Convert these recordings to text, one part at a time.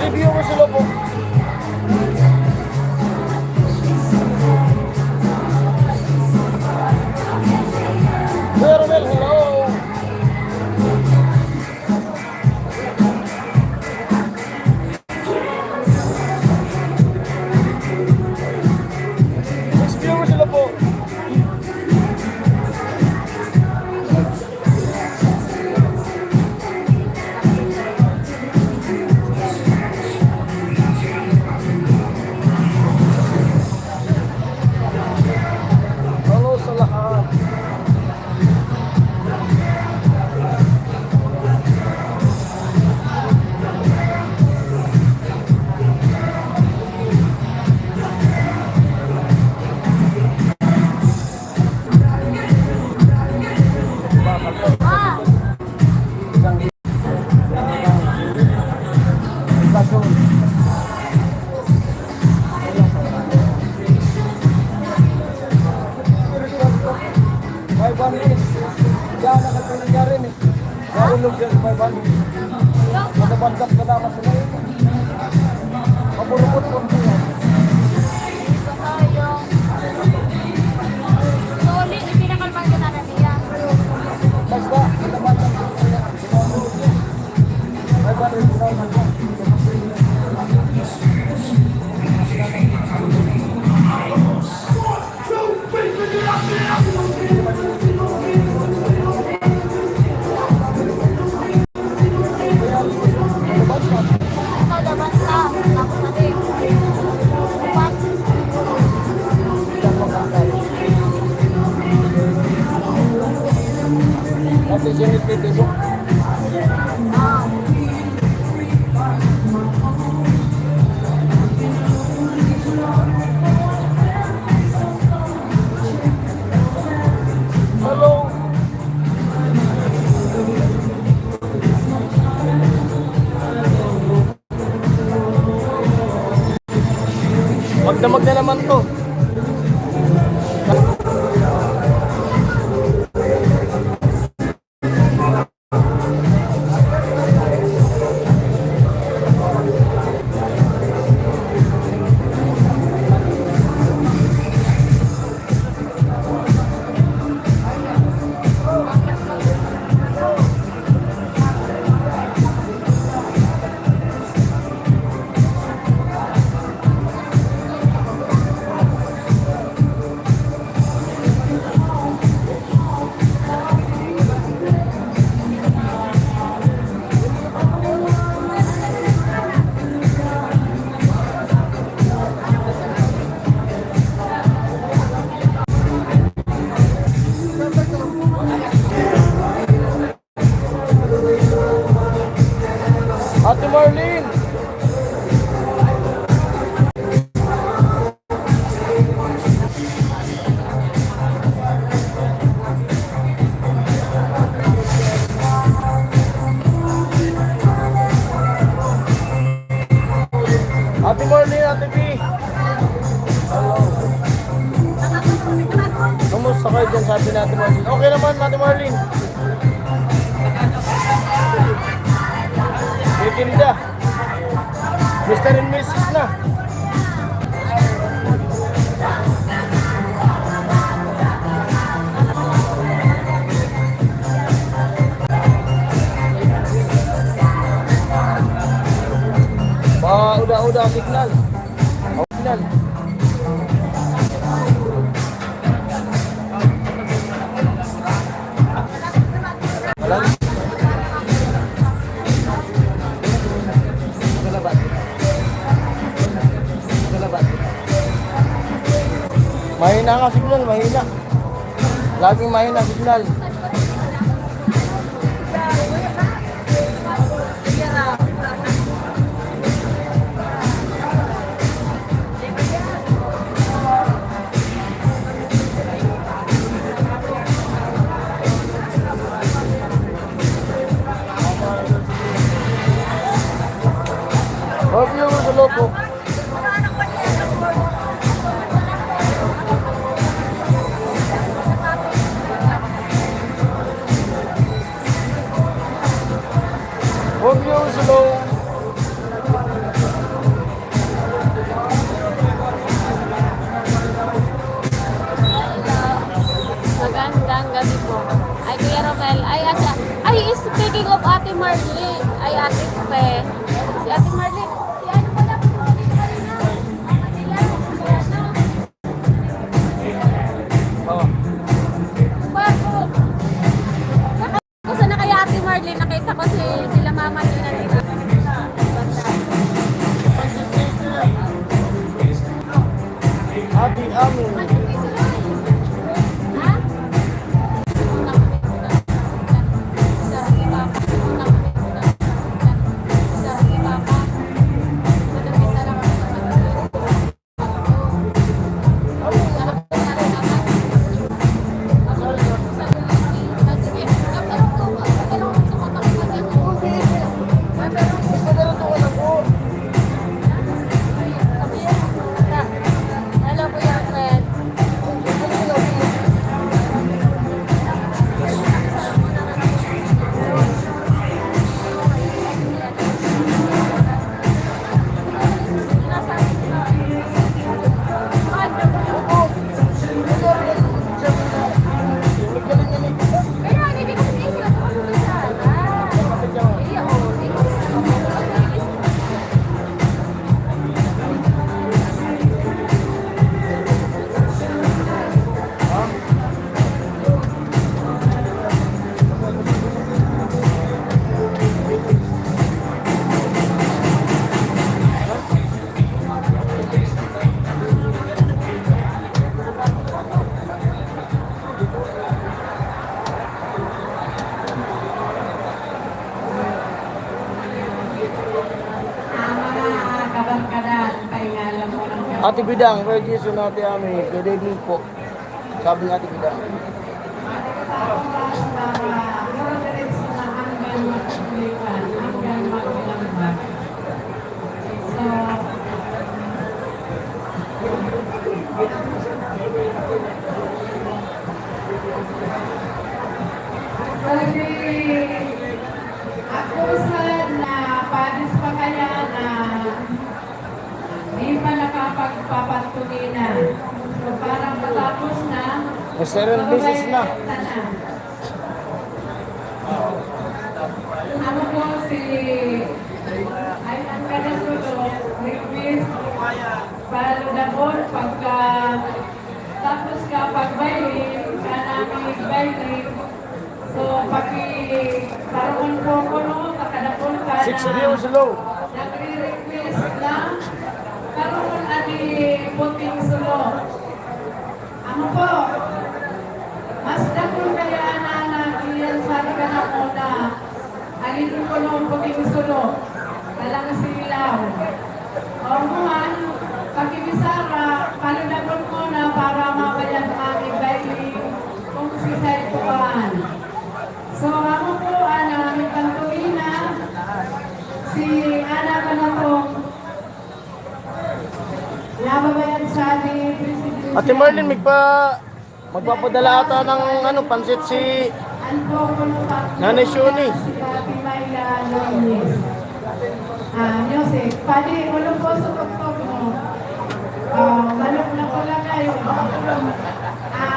Review mo sila po. Kuya Romel, hello. Review mo sila po. Hello sa lahat. Diyan nakatulong rin eh. Nahulog dyan sa 500. Nagabandap ka naman sila eh. Mapurupot ko sila. Dito tayo. Soli, ipinakalman ka na niya. Basta, nagabandap ka sila. 500,000. Kada basta, tapos na din. Upat. Ate sinit dito. Ah. Hello. Magdamag na naman to. Ate Marlene. Ate Marlene, Ate P. Hello. Kamusta kayo dyan, sabi ni Ate Marlene? Okay naman, Ate Marlene. May tinda. Mr. and Mrs. na. Uda-uda signal. Signal. Alam? Mahina nga signal, mahina. Laging mahina signal. Review sa logo. slow. Magandang gabi po. Ay, Kuya Romel. Ay, speaking of Ate Marley. Ay, Ate Fe. Si Ate Marley. Si ano pala po? Dito ka rin na. Manila. Ano? Oh. Bago. Kung na kaya Ate Marley, nakita ko sila Mama Nina nila. Ate Amin. Ha? Hello, Kuya Fred. Pero hindi ko kasi sila ito ano sana. Iya, oh, hindi ko Mga kabarkada, pahingalan mo ng Ate Bidang, Kuya Jason, Ate Ami. Good evening po. Sabi ng Ate Bidang. Kasi ako sad na padis pa kaya na di pa nakapagpapatulinan. So parang patapos na. Restaurant business na. Ano po si ay ang kanasulo request paludabon pagka tapos ka pagbayli ka namin bayli. So karoon po ko no kakadapon ka 6 views low. nagre-request na karoon ani puting sulo. Ano po? Mas dakon kaya na iyan sa ka na muna. Alin ko no puting sulo. Talang silaw. O man, pakibisara, paludabon mo na para mabayag ang ibay kung si Saituan. So ako po, may pantulina, si Ana Banatong, nababayan sa ni President. Ate Marlene, magpapadala ata ng pansit si Nanay Shuni. Si Ate Mayla Lourdes. Music. Pwede, ulong po sa tuktok mo. Manok na pula kayo.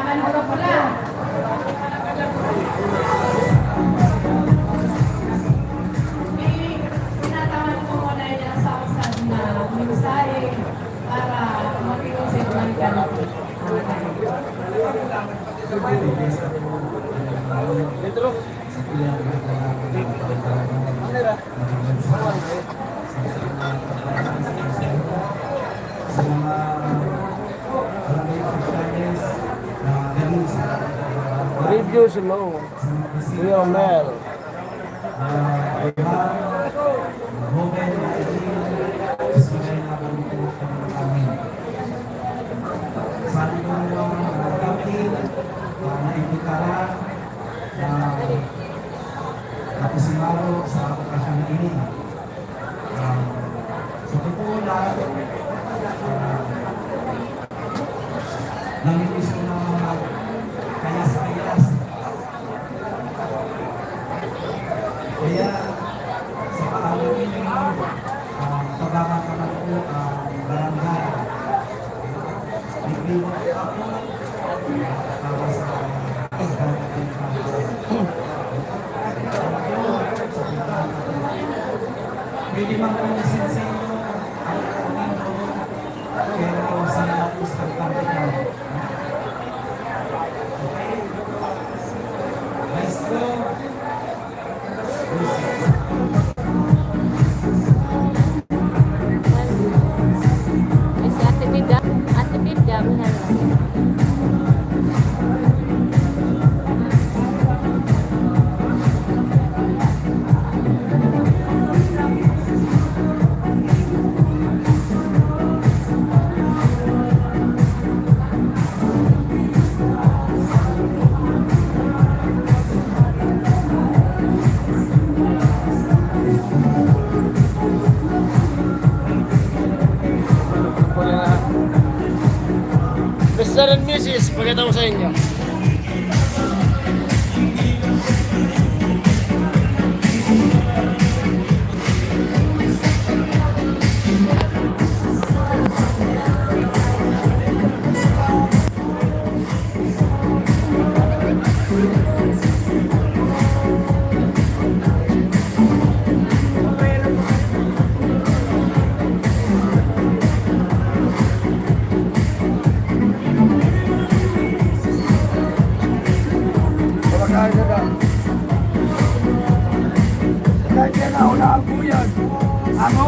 Manok na pula. Tinatawan ko muna yung sa usad na mensahe para mag-iusip ng ganito. Dito. sa mga barangay officials na galing sa Reviews low. Kuya Mel. Homen na isin na balito kami. Sa inyong kapatid na imbitara na napasimaro sa okasyon ini. Sa totoo lang, namimiss ko ng mga kayas-kayas. Kaya sa paalam sa inyo. Kumakain ka na. Kahit yan na, unahan po yan. Ano?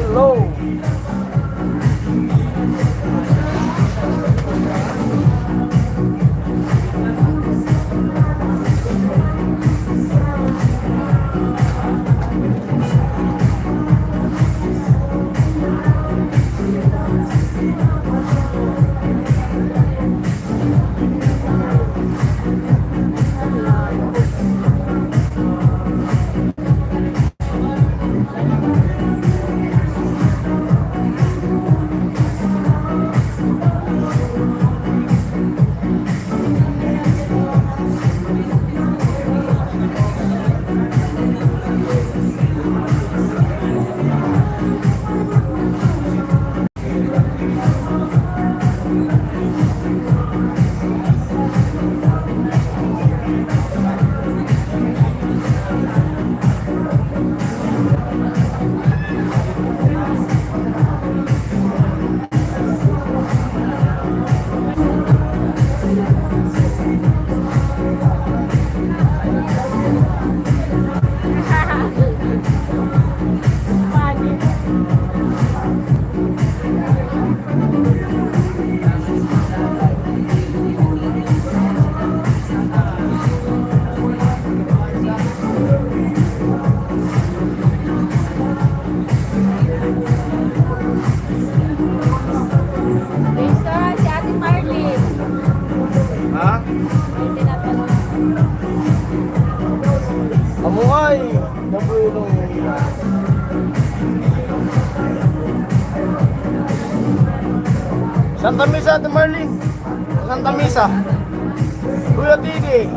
Hello. Pagi. Santa Misa, Ate Marlene. Santa Misa. Kuya Tigi.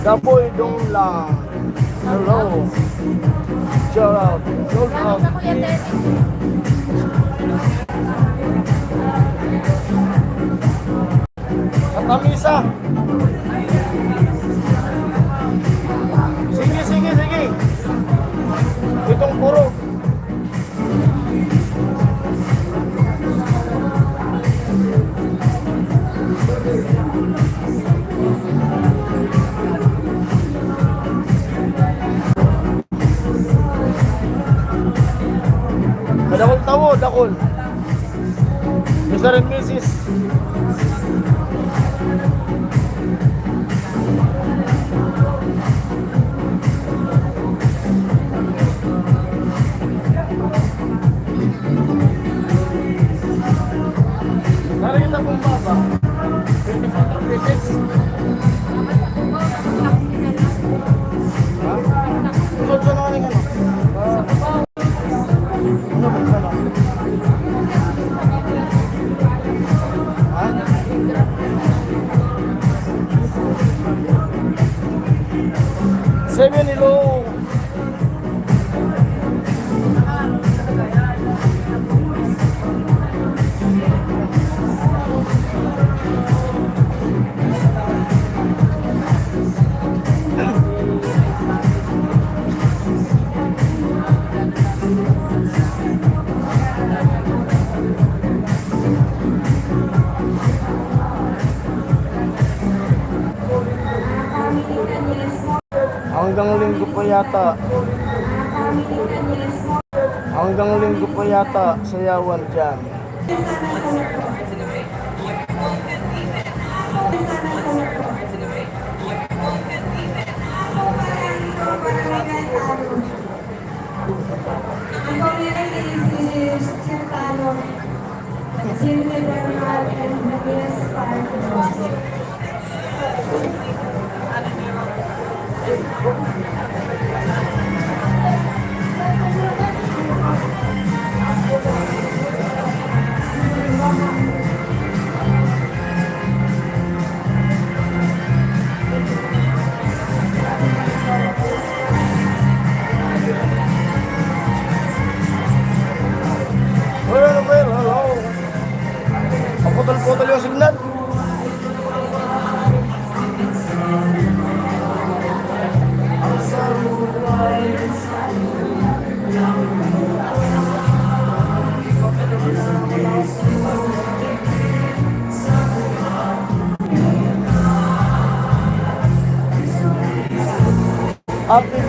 Dapoy dong lang. Hello. Shout out. Shout out. Sa Kuya Terry. Santa Misa. Sige, sige, sige. Itong puro. Dakol tawo, dakol. Mr. and Mrs. Nari kita pong baba. 24 pesos. Ha? Usod sa naman yung ano? Ano ba sa naman? Ha? Seven hello. Hanggang linggo pa yata. Hanggang linggo pa yata sayawan dyan. Hello. Paputol-putol yung signal. Happy